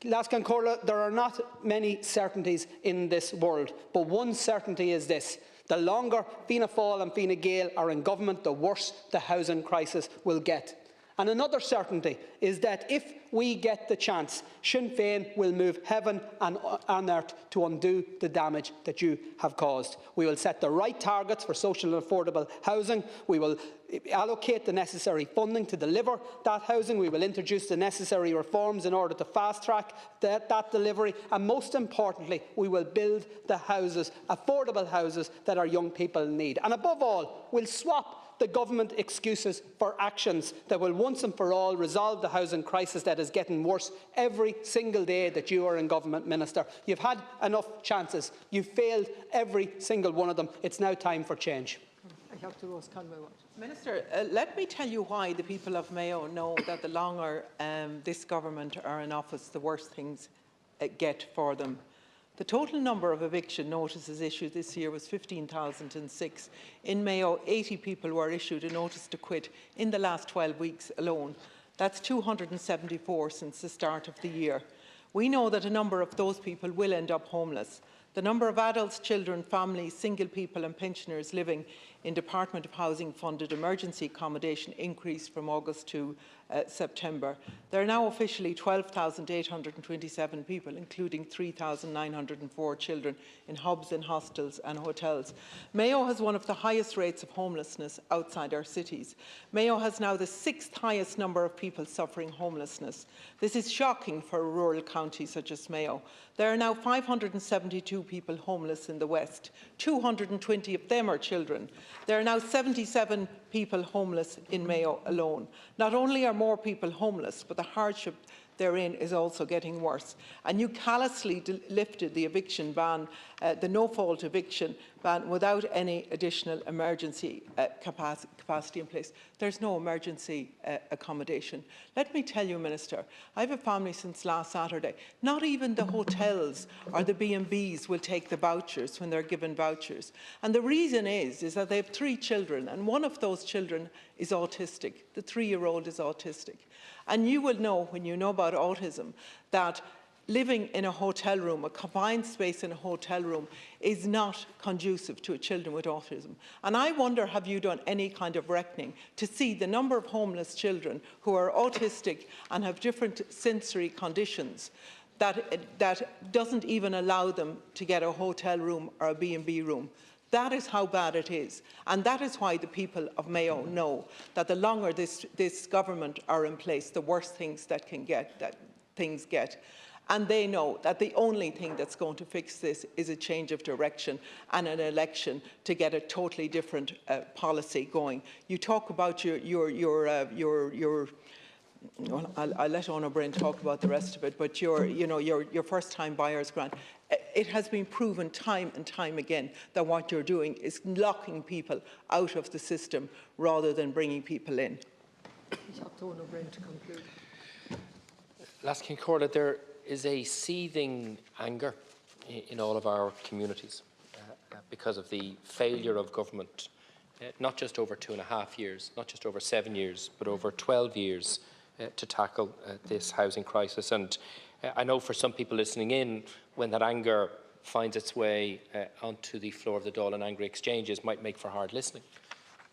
Lascan Corla, there are not many certainties in this world, but one certainty is this: the longer Fianna Fáil and Fine Gael are in government, the worse the housing crisis will get. And another certainty is that if we get the chance, Sinn Féin will move heaven and earth to undo the damage that you have caused. We will set the right targets for social and affordable housing. We will allocate the necessary funding to deliver that housing. We will introduce the necessary reforms in order to fast-track that delivery. And most importantly, we will build the houses, affordable houses, that our young people need. And above all, we'll swap the government excuses for actions that will once and for all resolve the housing crisis that is getting worse every single day that you are in government, Minister. You've had enough chances. You've failed every single one of them. It's now time for change. Minister, let me tell you why the people of Mayo know that the longer this government are in office, the worse things get for them. The total number of eviction notices issued this year was 15,006. In Mayo, 80 people were issued a notice to quit in the last 12 weeks alone. That's 274 since the start of the year. We know that a number of those people will end up homeless. The number of adults, children, families, single people and pensioners living in Department of Housing funded emergency accommodation increased from August to September. There are now officially 12,827 people, including 3,904 children in hubs and hostels and hotels. Mayo has one of the highest rates of homelessness outside our cities. Mayo has now the 6th highest number of people suffering homelessness. This is shocking for a rural county such as Mayo. There are now 572 people homeless in the West. 220 of them are children. There are now 77 people homeless in Mayo alone. Not only are more people homeless, but the hardship therein is also getting worse. And you callously lifted the eviction ban, the no-fault eviction ban, without any additional emergency capacity in place. There's no emergency accommodation. Let me tell you, Minister, I have a family since last Saturday. Not even the hotels or the B&Bs will take the vouchers when they're given vouchers. And the reason is that they have 3 children, and one of those children is autistic. The 3-year-old is autistic. And you will know, when you know about autism, that living in a hotel room, a confined space in a hotel room, is not conducive to children with autism. And I wonder, have you done any kind of reckoning to see the number of homeless children who are autistic and have different sensory conditions that doesn't even allow them to get a hotel room or a B&B room? That is how bad it is. And that is why the people of Mayo know that the longer this government are in place, the worse things things get. And they know that the only thing that's going to fix this is a change of direction and an election to get a totally different policy going. You talk about well, I'll let Honor Bryn talk about the rest of it, but your first-time buyers grant. It has been proven time and time again that what you're doing is locking people out of the system rather than bringing people in. Honor Bryn to conclude. Last Kincorla, there is a seething anger in all of our communities because of the failure of government, not just over 2.5 years, not just over 7 years, but over 12 years to tackle this housing crisis. And I know for some people listening in, when that anger finds its way onto the floor of the Dáil and angry exchanges, might make for hard listening.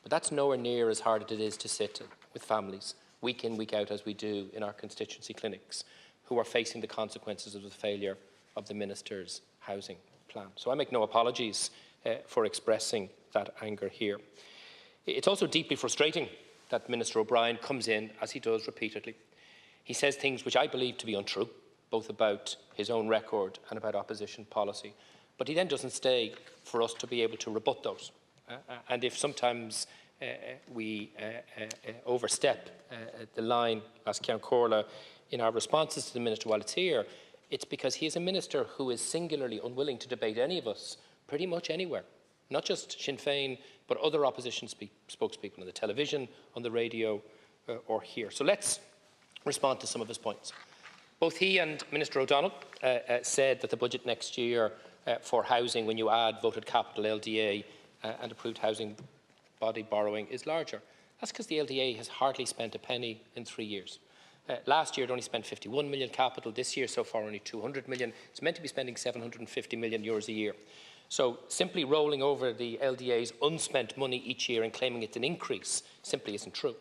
But that's nowhere near as hard as it is to sit with families, week in, week out, as we do in our constituency clinics, who are facing the consequences of the failure of the Minister's housing plan. So I make no apologies for expressing that anger here. It's also deeply frustrating that Minister O'Brien comes in, as he does repeatedly. He says things which I believe to be untrue, both about his own record and about opposition policy. But he then doesn't stay for us to be able to rebut those. And if sometimes we overstep the line, as Ceann Comhairle, in our responses to the Minister while it's here, it's because he is a Minister who is singularly unwilling to debate any of us pretty much anywhere. Not just Sinn Féin, but other opposition spokespeople on the television, on the radio, or here. So let's respond to some of his points. Both he and Minister O'Donnell said that the budget next year for housing, when you add voted capital, LDA, and approved housing body borrowing, is larger. That's because the LDA has hardly spent a penny in 3 years. Last year it only spent 51 million capital. This year so far only 200 million. It's meant to be spending 750 million euros a year. So simply rolling over the LDA's unspent money each year and claiming it's an increase simply isn't true.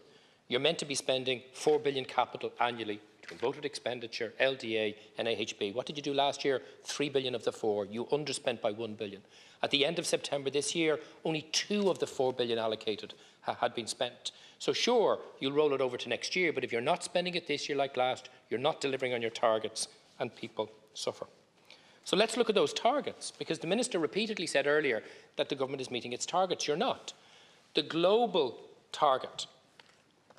You're meant to be spending 4 billion capital annually between voted expenditure, LDA and AHB. What did you do last year? 3 billion of the 4. You underspent by 1 billion. At the end of September this year, only 2 of the 4 billion allocated had been spent. So sure, you'll roll it over to next year, but if you're not spending it this year like last, you're not delivering on your targets and people suffer. So let's look at those targets, because the Minister repeatedly said earlier that the government is meeting its targets. You're not. The global target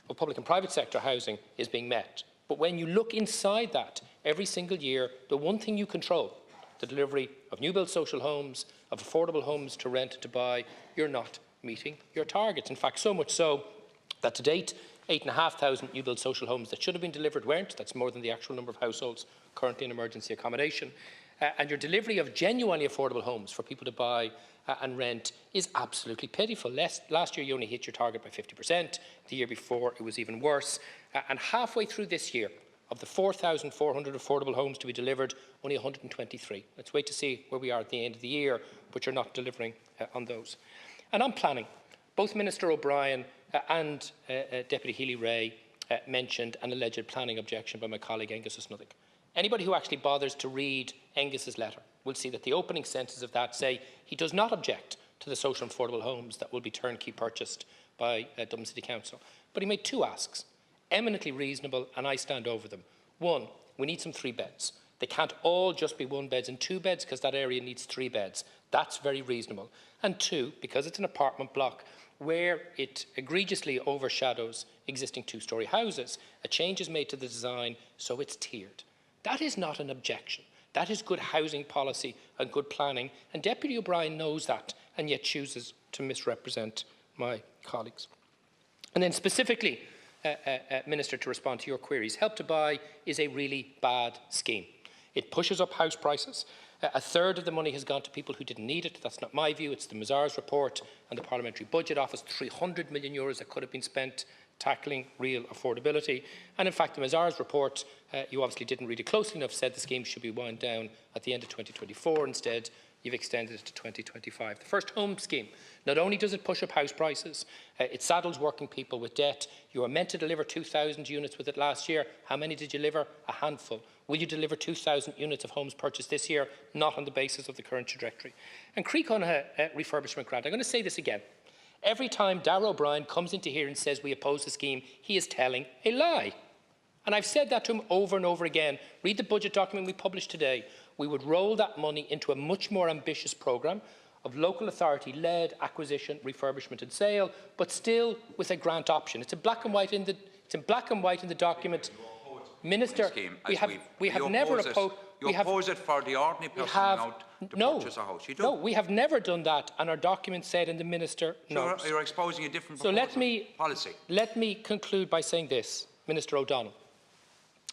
of public and private sector housing is being met. But when you look inside that, every single year, the one thing you control, the delivery of new build social homes, of affordable homes to rent and to buy, you're not meeting your targets. In fact, so much so that to date, 8,500 new build social homes that should have been delivered weren't. That's more than the actual number of households currently in emergency accommodation. And your delivery of genuinely affordable homes for people to buy and rent is absolutely pitiful. Last year you only hit your target by 50%. The year before it was even worse. And halfway through this year, of the 4,400 affordable homes to be delivered, only 123. Let's wait to see where we are at the end of the year, but you're not delivering on those. And on planning, Both Minister O'Brien and Deputy Healy-Rae mentioned an alleged planning objection by my colleague Angus Osnuthick. Anybody who actually bothers to read Angus's letter will see that the opening sentences of that say he does not object to the social and affordable homes that will be turnkey purchased by Dublin City Council. But he made two asks, eminently reasonable, and I stand over them. One, we need some 3 beds. They can't all just be 1 beds and 2 beds because that area needs 3 beds. That's very reasonable. And 2, because it's an apartment block where it egregiously overshadows existing 2-storey houses, a change is made to the design so it's tiered. That is not an objection. That is good housing policy and good planning, and Deputy O'Brien knows that and yet chooses to misrepresent my colleagues. And then specifically, Minister, to respond to your queries, Help to Buy is a really bad scheme. It pushes up house prices. A third of the money has gone to people who didn't need it. That's not my view. It's the Mazars report and the Parliamentary Budget Office, €300 million that could have been spent tackling real affordability. And in fact, the Mazars report, you obviously didn't read it closely enough, said the scheme should be wound down at the end of 2024. Instead, you've extended it to 2025. The First Home scheme, not only does it push up house prices, it saddles working people with debt. You were meant to deliver 2,000 units with it last year. How many did you deliver? A handful. Will you deliver 2,000 units of homes purchased this year? Not on the basis of the current trajectory. And Creek on a refurbishment grant. I'm going to say this again. Every time Darragh O'Brien comes into here and says we oppose the scheme, he is telling a lie. And I've said that to him over and over again. Read the budget document we published today. We would roll that money into a much more ambitious programme of local authority-led acquisition, refurbishment and sale, but still with a grant option. It's in black and white in the document. Minister, we have never opposed. You oppose it for the ordinary person out to purchase a house. You do. No, we have never done that, and our document said, and the Minister knows. You're exposing a different policy. Let me conclude by saying this, Minister O'Donnell.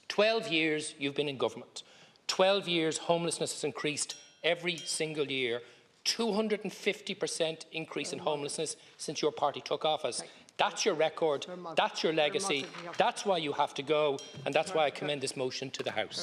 12 years you've been in government. 12 years homelessness has increased every single year. 250% increase in homelessness since your party took office. That's your record, that's your legacy, that's why you have to go, and that's why I commend this motion to the House.